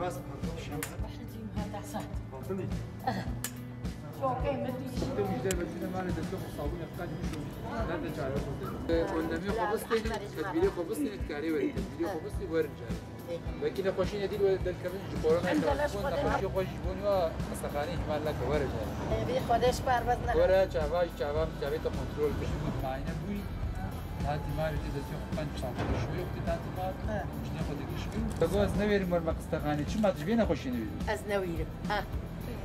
بس هذا عصام باطني شو كاين ما فيش تو مجدر بسيطة معنا دستو صابون يفقد مشو لا تجعله قلنا خبزتين تتبيلي خبزتين تكاري ورد تتبيلي خبزتين ورد جاي لكن خوشين يدير ولد الكبد جبورنا كون خوش بونوا استخاني همال لك ورد جاي بي خودش بار بدنا ورد جاباش جابام جابي تو كنترول بشي معنا بوي هاتي ماري دستو خبان صابون شوي وقت هاتي مار مش ناخد كشكل تقول از نوير مر استخاني چه ما تجبينا خوشين بيد از نوير ها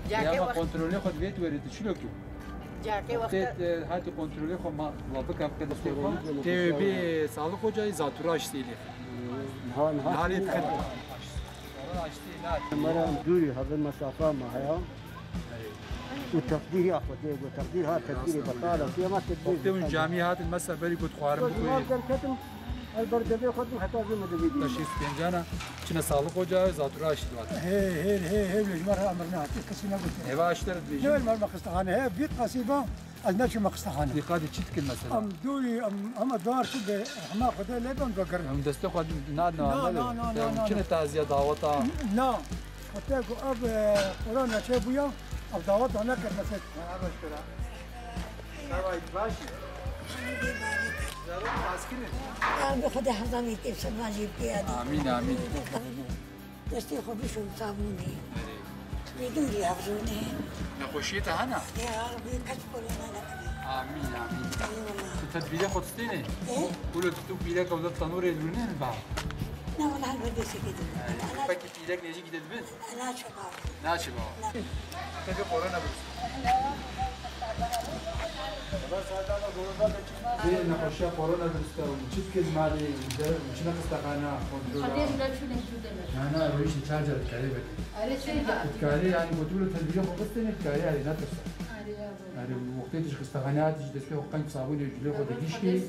جاكي وقت كنترول خد بيت ورد شلو كيو جاكي وقت هاتي كنترول خو ما لابك اب كده استخدام تي بي سالك وجاي زاتوراش سيلي نهار يتخدم مرة دوري هذا المسافة معها وتقديري أخوتي وتقدير هذا تقديري بطالة فيها ما تقدير وقت من جامعة هذا المسافة بري كنت خوارم بكوي البردبي خدم حتى زي ما تبي تشيس بينجانا كنا سالك وجاي زاتوراش دوات هي الجمرة أمرنا تكسينا قلت هوا اشترت بيجي نوع المرة قصتخانة هي بيت قصيبة النشر ما قصتخانة دي قادة تشتكل مثلا أم دوري أم دار كده حما خده لبن بقر هم دستو خد نادنا لا كنا تعزية دعوتا لا قلت له أب قرانا شابويا أب دعوت هناك المسجد أنا بشكرها نوايد باشي زارو ماسكينه قلبي خدا حضامي كيف سما جيبتي آمين آمين دستي خبيشو صابوني يدوري يحفظوني نخوشيته هنا يا ربي كتبوا لنا لك آمين آمين والله تتبيلة خدستيني ايه قولوا تتوب بيلك ولا التنور يدورنين البعض لا والله البديسي كده فكي بيلك نيجي كده البنت انا شباب ناشي بابا تبي قرونا بس زي نخشى قرونا بس وشتكل مالي مش نقصتقانا أنا رويش تشارجر كاريبك كاري يعني بتقول تدبير خبزتني كاري يعني لا ترسل يعني وقتي تشخص تغنيات تجلس له قنك صابون يجلي له دقيشكي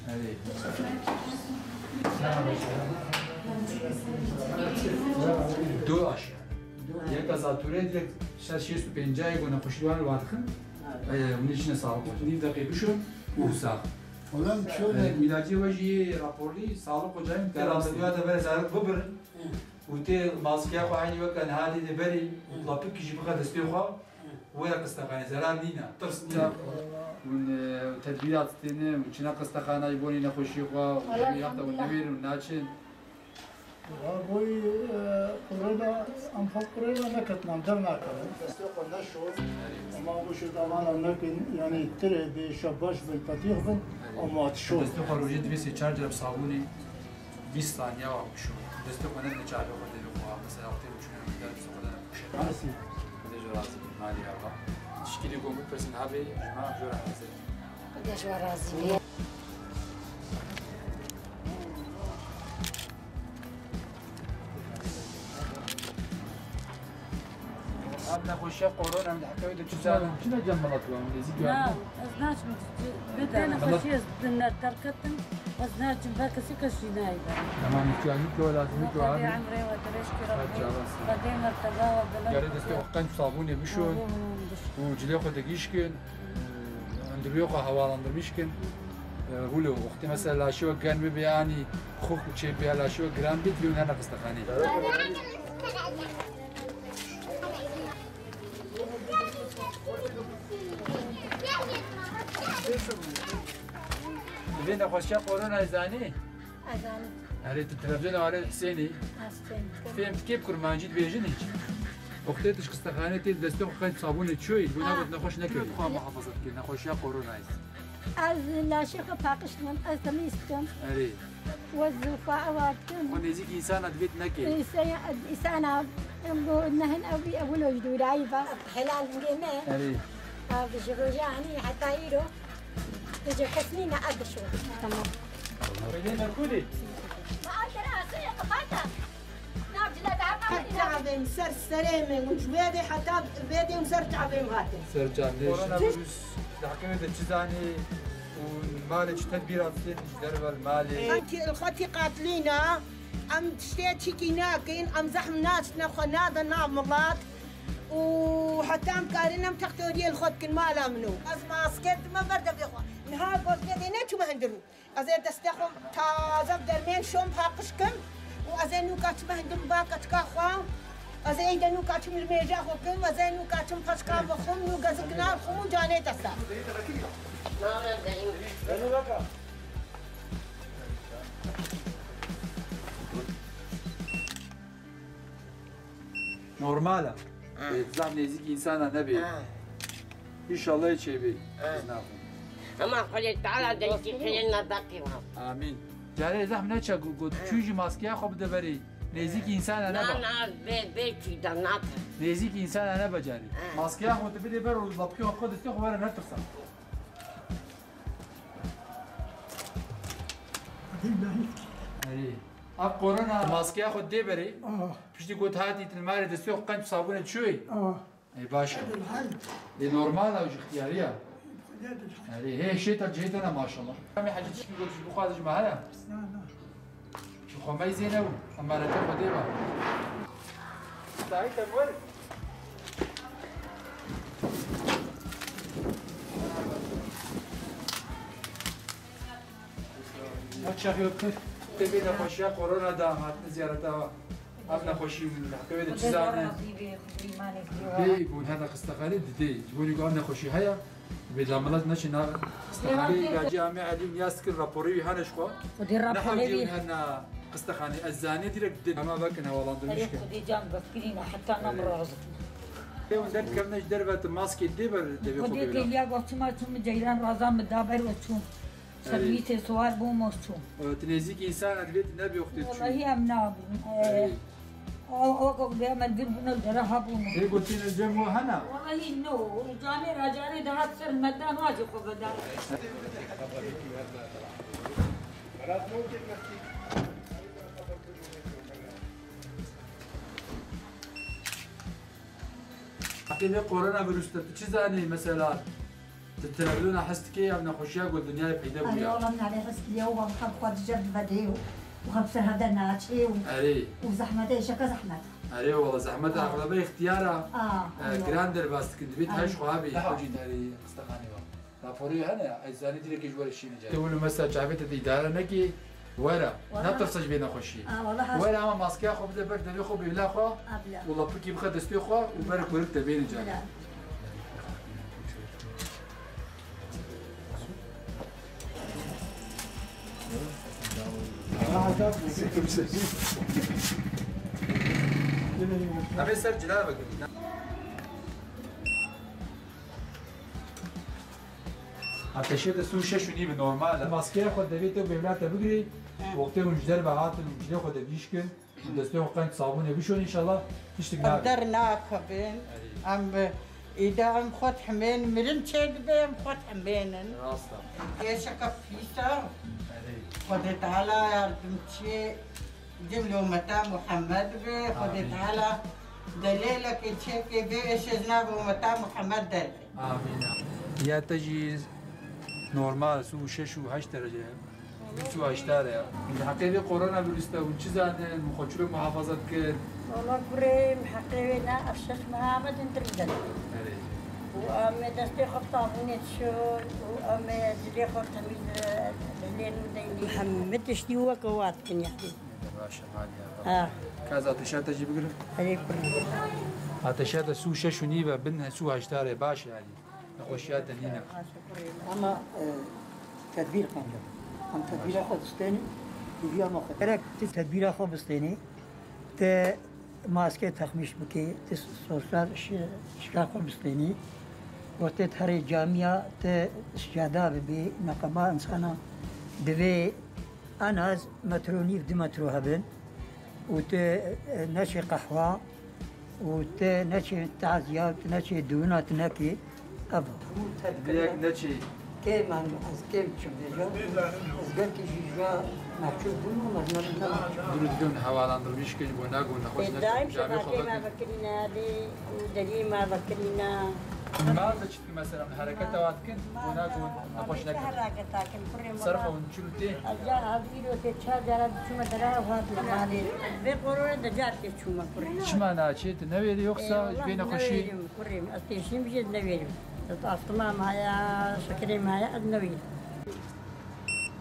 هذه دو أشياء یک ازاتوره دیگه شش تو پنجاه گونه خوشیوان واضحه ونیشن سالک نیم دقیقه بشون وساق والله شو میلاجی وجهی راپوری سالک وجایم دراسیات بر زارك ببر وتي ماسكيا خو عيني وكان هذه دبري طلبك يجي بقى دستي خو ويا قستقاني زرار نينا ترس نينا وتدبيرات تينا وشنا قستقانا يبوني نخشي خو وياخذ والنبير والناتشن أبوي قريبا أم قريبا نكت نمدرنا كذا استيقظ نشوف وما أبوش الأمانة لكن يعني ترى بشباش بالبطيخ بن وما تشوف دستو وجد بس تشارجر بصابوني 20 ثانية وبشو دستو أنا نتشارجر بدل مثلا وقت وشو نقدر نسوي راسي بدل راسي مالي هذا تشكيلي قوم بس نهابي جماعة جورا حسن قديش وراسي قبل خوشي قرونا من حكاية الجزائر شنو جملت لهم لزيك لا أزناش بدنا خوشي بدنا تركتن أزناش جنبك سكشي نايبة تمام يعني كل لازم قدي عمري وترشكي ربي قدي مرتبة وبلا يا ريت استوقعن صابوني بشون وجليخو دقيشكن اندريوخو هوالاندرميشكن قولوا وقتی مثلا لاشو گرم بیانی خوک چه بیا لاشو گرم بیت بیون هر نقصتخانی ببین خوشی قرون ازانی أذان هری تو تلفزیون آره حسینی فهمت کیف کرمانجید بیجن هیچ وقتی تش قصتخانه تیل دسته خواهد صابون چوی بنا بود نخوش نکرد خواه محافظت که نخوشی قرون از از لاشيخ باقشتم از تميستم هری والزوفاء واتم ونزيك إنسان أدبيت نكى إنسان نهن أبي أقول وجدوا رايبة حلال مجمع هري بشغلاني حتى يرو تجي حسنين أدشو تمام بدين مركولي ما أقدر أسوي قفاتا تعبين سر سلامة وجوادي حتى بيدي وسر تعبين غاتي سرجان ليش كورونا فيروس الحكومة تجزاني والمالج تدبيرات درب المالي أنت الخطي قاتلينا أم تشتي كيناكين أم زحم ناس نادا نعملات وحتى أم كارينا أم تختوري الخط كن ما منو أزما سكت ما برد بيخوا نهار قلت لي نتو ما هندرو أزاي دستخو تازة درمين شوم باقشكم وأزاي نوكات بهدم باقت كاخوا أزاي دنوكات مرميجا خوكم وأزاي نوكات مفشكا بخم نوكازقنا خمو جاني تسا نورماله زعم نزيك إنسان نبي إن شاء الله يشيبي أما خلي تعالى دلتي خلينا باقيها آمين جاري زعم نتشا قلت شوجي ماسكيا خب دبري نزيك إنسان نبا أنا بيتي دناك نزيك إنسان نبا جاري ماسكيا خب تبدي برو ضبكي وخد استخو ورا نترسا كورونا ماسكيا خد دي بري بشتي قلت هاتي تلماري دستيو قنج صابونة شوي اي باشا دي نورمال او اختيارية هي شيء تجهيتنا ما شاء الله كم حاجة تشكي قلت شو بخاطر جماعة شو خمي زينو اما لا تاخد ديبا ساعتها مورد هاتشاخي وكيف تبي نخشي كورونا دامات زيارتها ام نخشي من حكايه تشزانه دي يقول هذا خستقالي دي يقول يقول نخشي هيا بداملات نشنا استقالي باجي عم عليم ياسكر رابوري هنا شخو ودي رابوري هنا خستقاني الزانيه ديرك ما بكنا والله مشكله دي جنب بسكرينا حتى نمر رزق وندك كمنش دربت ماسك ديبر دبي خو ودي كليا قوتما تم جيران رازام مدابر وتشوم سبيت سوال بو موستوم تنزيك انسان ادبيت النبي اختي والله امنا او بيعمل بنا الجرحبون هي قلت لنا الجمع هنا والله انه جاني راجاني ده اكثر المدان واجب بدل حكينا كورونا فيروس تشزاني مثلا تتنقلون حستكي أو نخشيها قول الدنيا بحيدة أنا بويا والله من على حسك اليوم وخب خد جنب بديو وخبصر هذا ناتشي أري وزحمة إيش كزحمة أري والله زحمتها أغلبية اختيارها أيوة. جراندر بس كنت بيت هاي شخابي حوجي تاري استخاني رافوري هنا أجزاني دي لك يجور الشيء نجاي تقول مثلا شعبية الإدارة نكي ورا نترسج بين خشي ورا أما ماسكي أخو بدأ برد دبي خو بيلا خو والله بكي بخد دستي خو وبرك ورك تبين جاي أبي سر جلابك عتشيت السوق شنو بنورمال ماسكير خد دبيته ببلاته بقري وقتها مجدر بعات المجدر خد بيشكل دستيو قنت صابون بيشون إن شاء الله تشتغل قدرنا كبين أم إذا أم خد حمين مرن شد بيم خد حمين راستا إيش كفيسة خدت على دمشي جملو متى محمد بي خدت على دليلك تشكي بي إيش زنابو متى محمد دل آمين يا تجي نورمال سو 6 و 8 درجة سو 8 درجة حقيقة كورونا فيروس ده وشيزان مخاطر محافظة كده والله كريم حقيقة أفشخ محمد انتردد وأمي دستي خطة من الشون وأمي دلي خطة من الليل وديني محمد تشتي وكوات كن يحدي باشا مالي كذا تشات تجي بقول هذي كل هتشات سو 6 ونيبة بينها سو 8 درجة باشا يعني نخشيات نينا أما تدبير قنجر أم تدبير أخو بستاني يبيع مخدر ترك تدبير أخو بستاني ت ماسكة تخميش بكي تصوصات شكاخ بستاني وقت هري جامعة تشجادا ببي نقبا إنسانا ببي أنا متروني في مترو هبن وت نشي قهوة وت نشي تعزيات نشي دونات نكي أبو تدبيرك نتشي كيف از كيف شو بيجا از قال كي جيجا مكتوب بنو مزنا دون حوالان دربيش كي بونا قلنا خوش دايم نتشي جامعة شبكة ما خبرت بكرنا دي ودلي ما بكرنا ما تشتي مثلا من حركة واتكن بونا قلنا خوش نكن حركة تاكل كل صرفة ونشلو تي أجا هذيلو تشا جرا شو درا وهاد لمالي بقولوا دجات شو ما كريم شما ناشيت نويري يقصى بين خوشي كريم أتيشين بجد نويري أصلا معايا شكري معايا النوير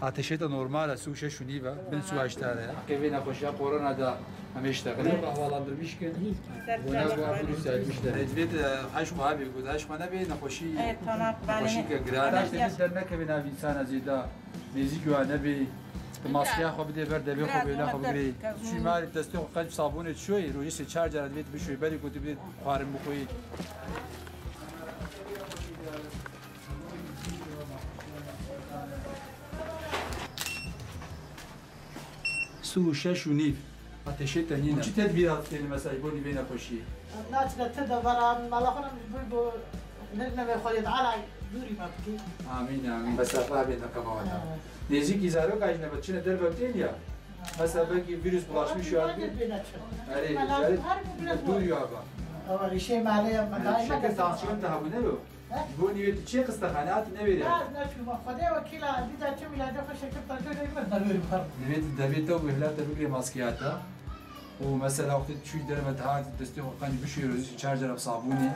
آتشیت نرمال سو ششونی و بن سو اشتاره که وی نخوشی قرآن دا همیشه تقریبا احوال در میش کن و نه با فلوس ای میش در ادویت عشق و عبی بود عشق نبی نخوشی نخوشی که گرانش دید در نکوی نویسان از ایدا میزیک و نبی ماسکه خوب دی برد بی خوب نه خوب گری شوی مال دستی خو قلب صابون شوی روی سه چهار جرد بیت بشوی بری کوتی بیت خارم بخوی سو شش و نیف آتشی تنینه چی تدبیرات کنی مثلا بودی بین خوشی الناس تدبر ملاخنا بيبو نبي خليت على دوري ما بكي آمین بس افعال بیت کماوات نزدیکی زارو کاش نبود چه در بودین یا مثلا بگی ویروس بلاش میشه آره دوری آبا اول شيء معليه دائما كتعطيهم تهاونه له بوني يتشيق استخانات نبيري لا نشوف خدي وكيلا بدا تشوف لا دخل شكل ترجو ما ضروري بخر دبيت تو بهلا تبقي ماسكياتا ومثلا وقت تشوي درمت هات دستي وقاني بشير شارجر بصابوني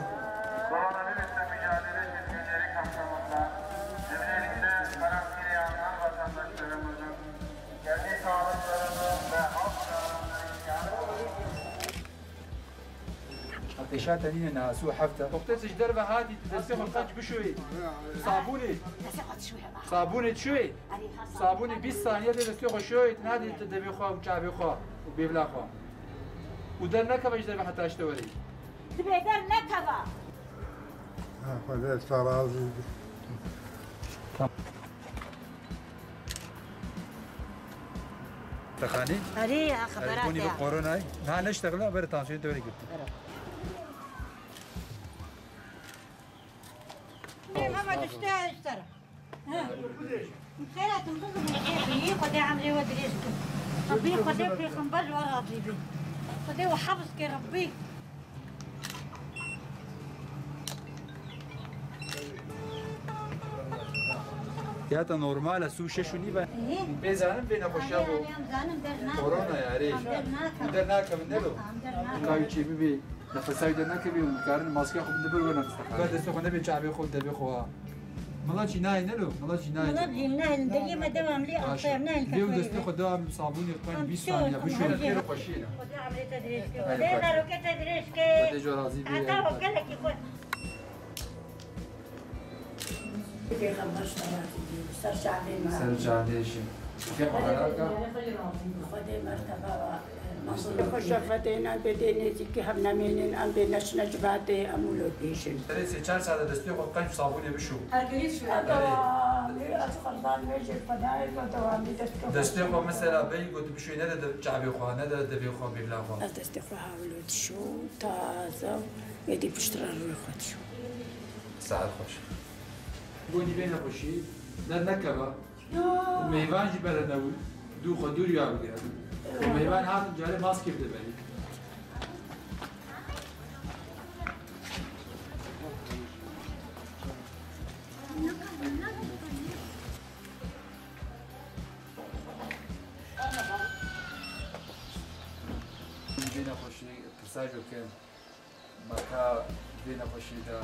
آتشات تنين ناسو حفته وقتش دربه هادي دستي خلقاج بشوي صابوني شوي صابوني 20 ثانيه دستي خو شوي تنادي تدبي خو وجابي خو وبيبلا خو ودر نكبه دربه حتى اشتوري دبي در نكبه خذيت فرازي تخاني هذه خبرات كوني بالكورونا ها نشتغل بر تانسيون توري قلت ماما اشترى خيرات نقول خدي عمري ودريسكم ربي خدي في خنبل وراضي بي خدي وحفظك ربي يا تا نورمال سو ششوني با بزانم بين خوشابو كورونا يا ريش درناك من دلو كاي شي بي نفساي درناك بي وكارن ماسكه خو دبر ولا تستخدم بعد استخدم نبي شعبي خو دبي خو مالا جناي نلو مالا جناي والله جناي ندي ما دوام لي اخيرنا اليوم دستي خدام صابون يقطع 20 ثانيه بشوي خير خوشينا خدي عمليه تدريس خدي دارو كتدريس بدي جو راضي بي عطاو قالك يقول سرجع ليش كيف حالك خدي مرتبة خشفتنا بدينا زكي هبنا منين أم بنش نجباتي أمولو بيشن. ترى 4 ساعات دستي خو قلب صابون بشو أكيد شو أتخلصان ميجي فداي ودوامي دستي خو مثلا بي قلت بشو ندا شعبي خو ندا دبي خو بيبلا خو دستي خو حاولوا شو تازة يدي بشتري روحه شو ساعات خوش بوني بين خوشي در نكبه وميوان جبل نوي دو خدور يا بقى وميوان هذا جاله ماسك بده بني بين خوشي تساجو كان مكا بين خوشي ده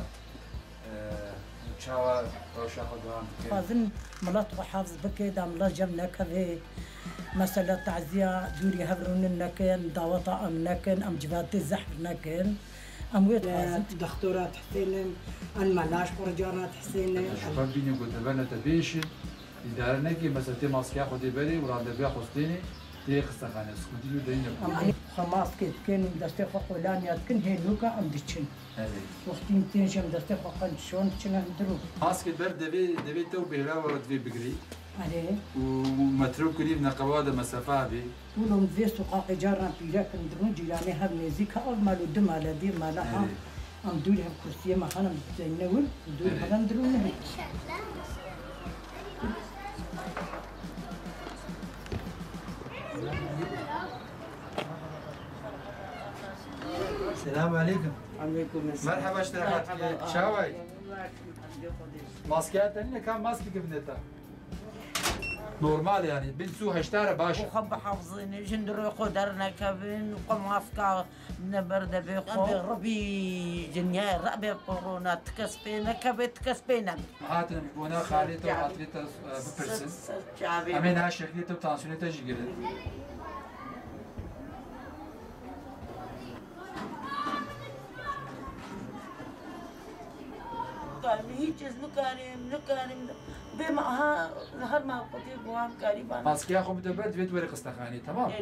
چاوا روشا خدوام فازن ملات وحافظ بكي دام لا جمنا كذي مثلا تعزية دوري هبرون نكن دعوة أم نكن أم جبات الزحف نكن أم ويت دكتورات حسين الملاش قرجارات حسين شباب بيني قلت بنا تبيش إذا نجي مثلا تي ماسكي خدي بالي وراد بيا خستيني تي خستخانة سكوتيو دينا خماس كيت كن دستي خولان يات كن هي نوكا أم ديشين وقتين تنجم دستي خان شون تشنا ندرو ماسكي برد دبي تو بهلا ورد في بقري عليه ومتروك لي من قواعد مسافة بي ولهم ذي سقاق جارنا بيجا كندرون جيراني هم نزيك أو مالو دم على دي مالها أم دوري هم كرسي ما خنا متزينون دوري هم ندرون نهي السلام عليكم. عليكم السلام. مرحبا اشتراكات شاوي. ماسكات لنا كم ماسك قبنتها؟ نورمال يعني بين سو هشتار باش وخب حافظين جندرو خدرنا كابين وقمافكا نبرد بيخو ربي جنيا ربي قرونا تكسبينا كبت تكسبينا هاتنا بيكونا خاليته وعطليته ببرسن امين ها شكليته وتانسيونيته جيجرد هیچ چیز نکاریم بما هر ما قلت بوام قريبا ماسكيا خو مدبر دويت ورق استخاني تمام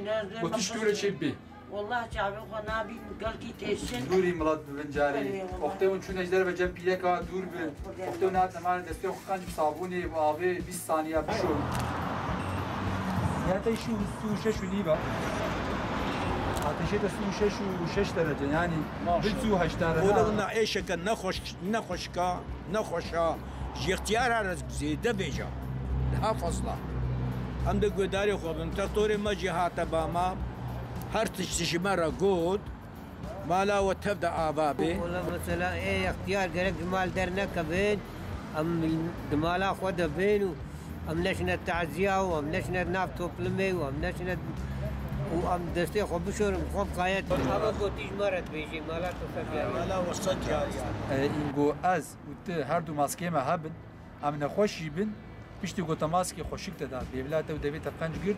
قلت شكون شي بي والله شعبي ونابي قال كي تيشن دوري مراد بنجاري اختون شو نجدر بجنب بيلك دور ب اختون هات مال دستي خان صابوني وابي 20 ثانيه بشو يعني شو سو شو ليبا عطيشته سو 6 درجه يعني بتسو 8 درجه ولو عيشك نخوشا جي اختيار رزق زيده بيجا لها فصله عندك وداري خو انت طوري ما جهات باما هر تشمره قود مالا وتبدا ابابي والله مثلا ايه اختيار قرق مال درنا كبين ام دمالا خود بينو ام نشنا التعزيه وام نشنا نافتو بلمي وام نشنا وام دستي خو بشور خو قايت ابا قوتيش مرت بيجي مالا تفكر مالا وسط جاريه اینگو از وت هر دو ماسکه ما هبن ام نخوشی بن پشتی گوتا ماسکه خوشک داد بیولات و دویت قنج گرد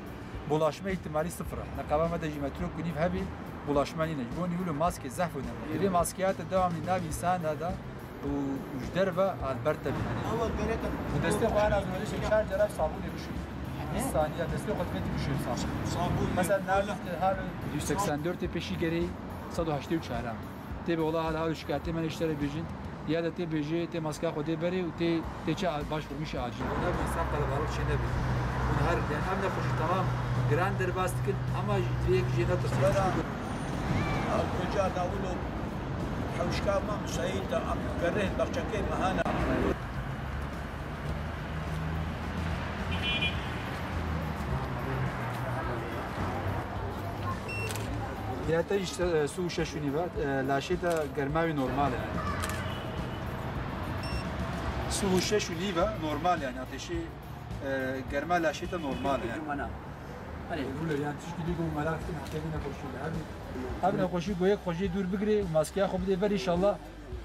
bulaşma ihtimali sıfır. Nakaba da jimetro kunif hebi bulaşma yine. Bu niyulu maske zahfu ne? Biri maskeyat devamlı nabi insan da وجدر ve alberta bi. Bu destek var az önce şeker cerrah sabun yapışıyor. Bir saniye destek atmet düşüyor sabun. Mesela nerede her 184 peşi gereği 183 haram. Tabi ola hala şikayeti men işlere bijin. Ya da te beje te maske xode beri u te çe başvurmuş acil. Ona bir insan kalabalık şey ne bi. Her yani hem de hoş tamam grander bastıkın ama direkt jene تصوير الرجال داولو حوشكا ما سعيد ام كره بخشكي مهانا Ya da işte su şaşuni var. Laşeta germavi normal yani. Su şaşuni var normal yani ateşi germa laşeta normal yani. Hani böyle yani tüşkili bu malaktin hakemine koşuyor abi. Abi ne koşuyor goya koşuyor dur bigre maske xo bide ver inşallah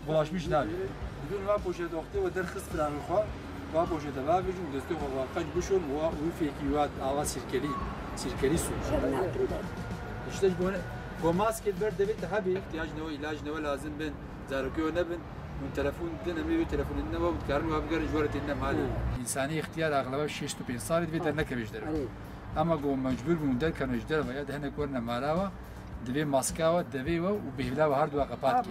bulaşmış nabi. Bugün var poşet doktor ve derhis falan xo va poşet va bejun deste xo va kaç buşun va u feki va ava sirkeli su. İşte bu maske ver devet abi ihtiyaç ne o ilaç ne lazım ben zarıkıyor ne ben من تلفون دنا مي تلفون إننا ما بتكارن وابقر جوارة إننا مالي إنساني اختيار أغلبها 6 صار دفيت أنا كبيش درب أما قوم مجبور بمدر كانوا يجدر ويا ده هنا كورنا ماراوا دبي ماسكاوا دبي وبهلا وهارد وقبات